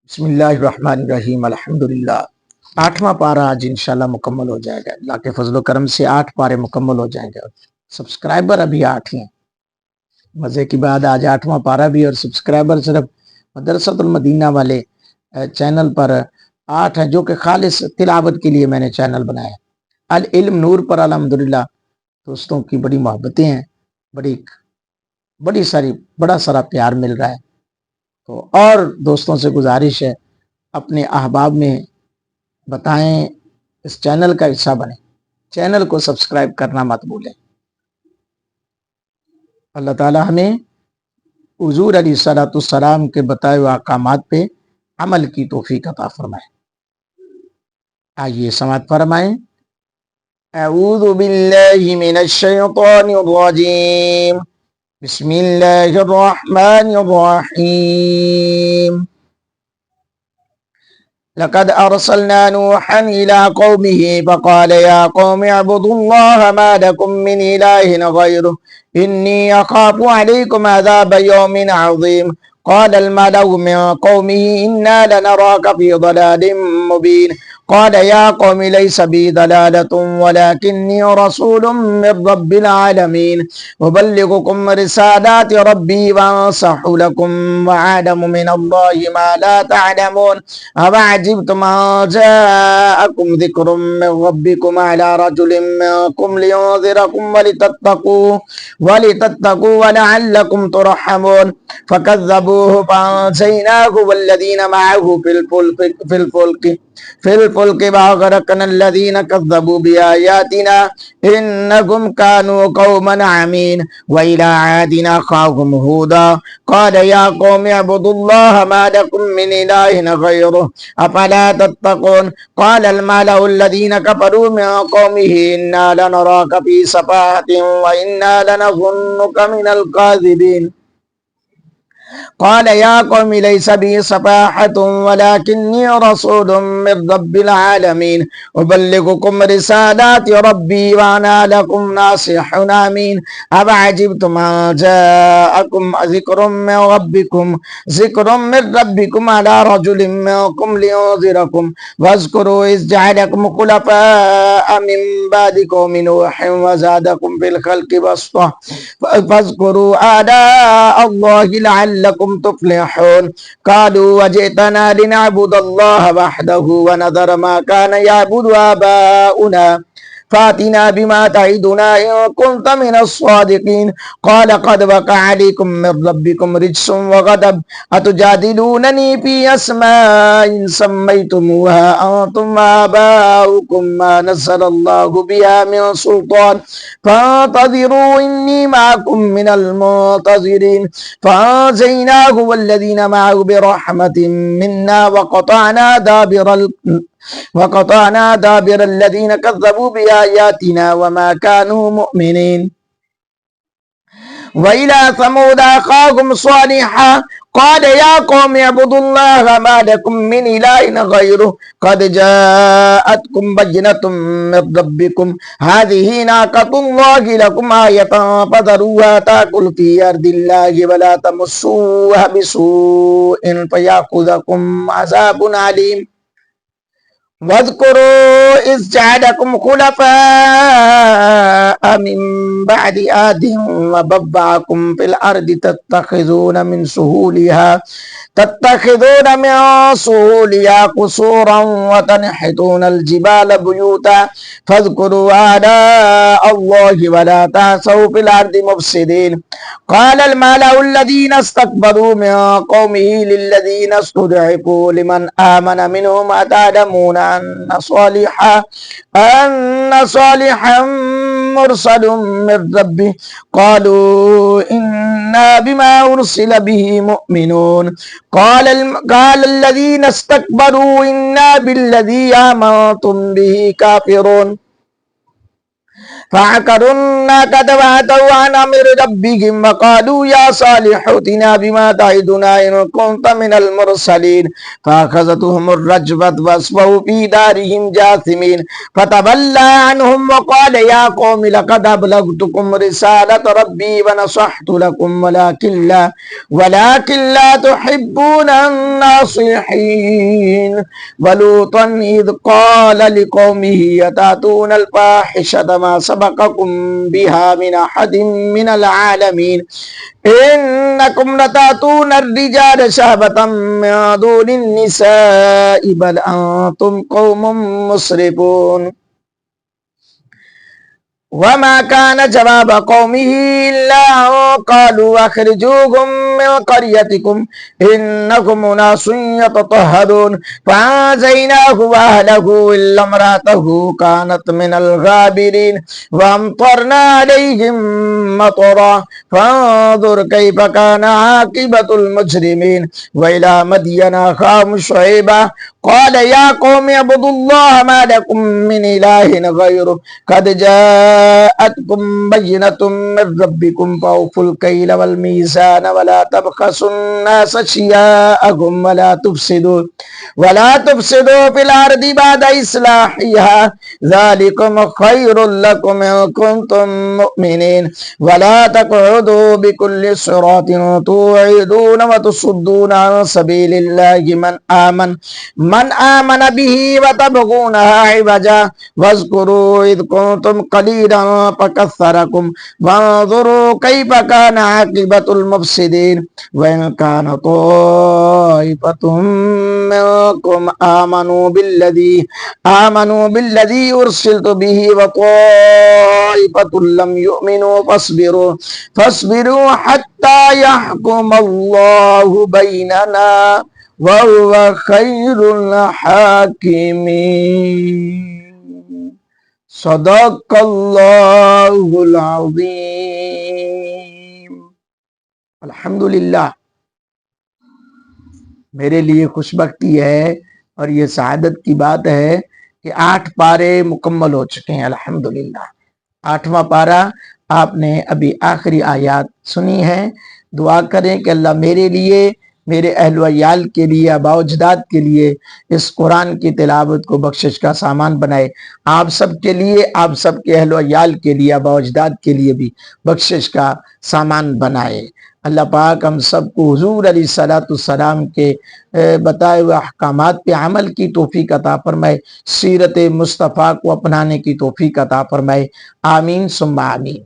बिस्मिल्लाहिर्रहमानिर्रहीम अल्हम्दुलिल्लाह। 8वां पारा आज इंशाल्लाह मुकम्मल हो जाएगा। अल्लाह के फजल करम से 8 पारे मुकम्मल हो जाएंगे। सब्सक्राइबर अभी 8 ही हैं। मज़े की बात, आज 8वां पारा भी और सब्सक्राइबर सिर्फ मदरसतुल मदीना वाले चैनल पर 8 हैं, जो कि खालिस तिलावत के लिए मैंने चैनल बनाया। अल इल्म नूर पर अल्हम्दुलिल्लाह दोस्तों की बड़ी मोहब्बतें हैं, बड़ी बड़ा सारा प्यार मिल रहा है। तो और दोस्तों से गुजारिश है, अपने अहबाब में बताएं, इस चैनल का हिस्सा बने, चैनल को सब्सक्राइब करना मत भूलें। अल्लाह ताला हमें हुजूर अलैहिस्सलाम के बताए हुए अहकामात पे अमल की तौफीक अता फरमाए। आइए समाअत फरमाएं। अऊज़ु बिल्लाहि मिनश शैतानिर रजीम। बिस्मिल्लाहिर रहमानिर रहीम। लक़द अरसलना नूहन इला क़ौमिही फ़क़ाल या क़ौमि अअ्बुदुल्लाह मा लकुम मिन इलाहिन ग़ैरुहु इन्नी अख़ाफ़ु अलैकुम अज़ाब यौमिन अज़ीम। क़ालल मलअु मिन क़ौमिही इन्ना लनराक फ़ी ज़लालिम मुबीन। क़ाल या क़ौमि लैसा बी ज़लालतुन वलाकिन्नी रसूलुम मिर रब्बिल आलमीन उबल्लिग़ुकुम रिसालाति रब्बी व अंसहु लकुम व अअलमु मिनल्लाहि मा ला तअलमून। अवअजिब्तुम अन जाअकुम ज़िक्रुम मिन रब्बिकुम अला रजुलिम मिनकुम लियुनज़िरकुम वलितत्तक़ू वलअल्लकुम तुरहमून। फ़कज़्ज़बूहु फ़अंजयनाहु वल्लज़ीन मअहु फिल फुल्कि वअग़रक़नल्लज़ीन कज़्ज़बू बिआयातिना इन्नहुम कानू क़ौमन आमीन। व इला आदिन अख़ाहुम हूदा क़ाल या क़ौमि अअ्बुदुल्लाह मा लकुम मिन इलाहिन ग़ैरुहु अफ़ला तत्तक़ून। क़ालल मलअु अल्लज़ीन कफ़रू मिन क़ौमिही इन्ना लनराक फ़ी सफ़ाहतिन व इन्ना लनज़ुन्नुक मिनल काज़िबीन। क़ाल या क़ौमि लैसा बी सफ़ाहतुन वलाकिन्नी रसूलुम मिर रब्बिल आलमीन उबल्लिग़ुकुम रिसालाति रब्बी व अना लकुम नासिहुन अमीन। अवअजिब्तुम अन जाअकुम ज़िक्रुम मिर रब्बिकुम अला रजुलिम मिनकुम लियुनज़िरकुम वज़्कुरू इज़ जअलकुम खुलफ़ाअ मिन बअदि क़ौमि नूहिन व ज़ादकुम फ़िल ख़ल्क़ि बस्ता फ़ज़्कुरू आलाअ अल्लाहि लअल्लकुम तुफ़्लिहून। क़ालू वजि'तना लिनअब्दुल्लाह वहदहु व नज़र मा कान यअबुदु आबाउना फ़ातिना बिमा तइदुना इन कुन्त मिनस्सादिक़ीन। क़ाल क़द वक़अ अलैकुम मिर रब्बिकुम रिज्सुन व ग़ज़ब अतुजादिलूननी फ़ी अस्माइन सम्मयतुमूहा अंतुम व आबाउकुम मा नज़्ज़लल्लाहु बिहा मिन सुल्तान फ़ंतज़िरू इन्नी मअकुम मिनल मुंतज़िरीन। फ़अंजयनाहु वल्लज़ीन मअहु बिरहमतिन मिन्ना वक़तअना दाबिरल्लज़ीन कज़्ज़बू बिआयातिना वमा कानू मुअ्मिनीन। व इला समूद अख़ाहुम सालिहा क़ाल या क़ौमि अअ्बुदुल्लाह मा लकुम मिन इलाहिन ग़ैरुहु क़द जाअतकुम बय्यिनतुम मिर रब्बिकुम हाज़िही नाक़तुल्लाहि लकुम आयतन फ़ज़रूहा ताकुल फ़ी अर्दिल्लाहि व ला तमस्सूहा बिसूइन फ़याख़ुज़कुम अज़ाबुन अलीम। वज़्कुरू इज़ जअलकुम खुलफ़ाअ मिन बअदि आदिन व बव्वअकुम फ़िल अर्दि तत्तख़िज़ून मिन सुहूलिहा क़ुसूरन व तनहितूनल जिबाल बुयूता फ़ज़्कुरू आलाअ अल्लाहि व ला तअसौ फ़िल अर्दि मुफ़्सिदीन। क़ालल मलअु अल्लज़ीना इस्तकबरू मिन क़ौमिही लिल्लज़ीना इस्तुज़इफ़ू लिमन आमन मिनहुम अतअलमून अन्न सालिहन मुरसलुम मिर रब्बिह क़ालू इन्ना बिमा उरसिल बिही मुअ्मिनून। क़ालल्लज़ीना इस्तकबरू इन्ना बिल्लज़ी आमनतुम बिही काफ़िरून। فعقروا الناقة وعتوا عن أمر ربهم وقالوا يا صالح ائتنا بما تعدنا إن كنت من المرسلين فأخذتهم الرجفة فأصبحوا في دارهم جاثمين فتولى عنهم وقال يا قوم لقد أبلغتكم رسالة ربي ونصحت لكم ولكن لا تحبون الناصحين ولوطا إذ قال لقومه أتأتون الفاحشة ما سبقكم بها من أحد من العالمين إنكم لتأتون الرجال شهوة من دون النساء بل أنتم قوم مسرفون وما كان جواب قومه إلا أن قالوا أخرجوهم من قريتكم إنكم أناس يتطهرون فأنجيناه وأهله إلا امرأته كانت من الغابرين وأمطرنا عليهم مطرا فانظر كيف كان عاقبة المجرمين وإلى مدين أخاهم شعيبا قال يا قوم اعبدوا الله ما لكم من إله غيره قد جاءتكم بينة من ربكم فأوفوا الكيل والميزان ولا تبخسوا الناس أشياءهم ولا تفسدوا في الأرض بعد إصلاحها ذلكم خير لكم إن كنتم مؤمنين ولا تقعدوا بكل صراط توعدون وتصدون عن سبيل الله من آمن به وتبغونها عوجا واذكروا إذ كنتم قليلا فكثركم وانظروا كيف كان عاقبة المفسدين وإن كان طائفة منكم آمنوا بالذي أرسلت به وطائفة لم يؤمنوا فاصبروا حتى يحكم الله بيننا وهو خير الحاكمين صدق الله العظيم। अल्हम्दुलिल्लाह, मेरे लिए खुशबख्ती है और ये सआदत की बात है कि 8 पारे मुकम्मल हो चुके हैं अल्हम्दुलिल्लाह। 8वां पारा आपने अभी आखिरी आयत सुनी है। दुआ करें कि अल्लाह मेरे लिए, मेरे अहल वयाल के लिए, आबाउजदाद के लिए इस कुरान की तिलावत को बख्शिश का सामान बनाए। आप सब के लिए, आप सब के अहल वयाल के लिए, आबाउजदाद के लिए भी बख्शिश का सामान बनाए। अल्लाह पाक हम सबको हुजूर अलैहिस्सलाम के बताए हुए अहकामात पे अमल की तौफीक अता फरमाए, सीरत मुस्तफ़ा को अपनाने की तौफीक अता फरमाए। आमीन सुम्मा आमीन।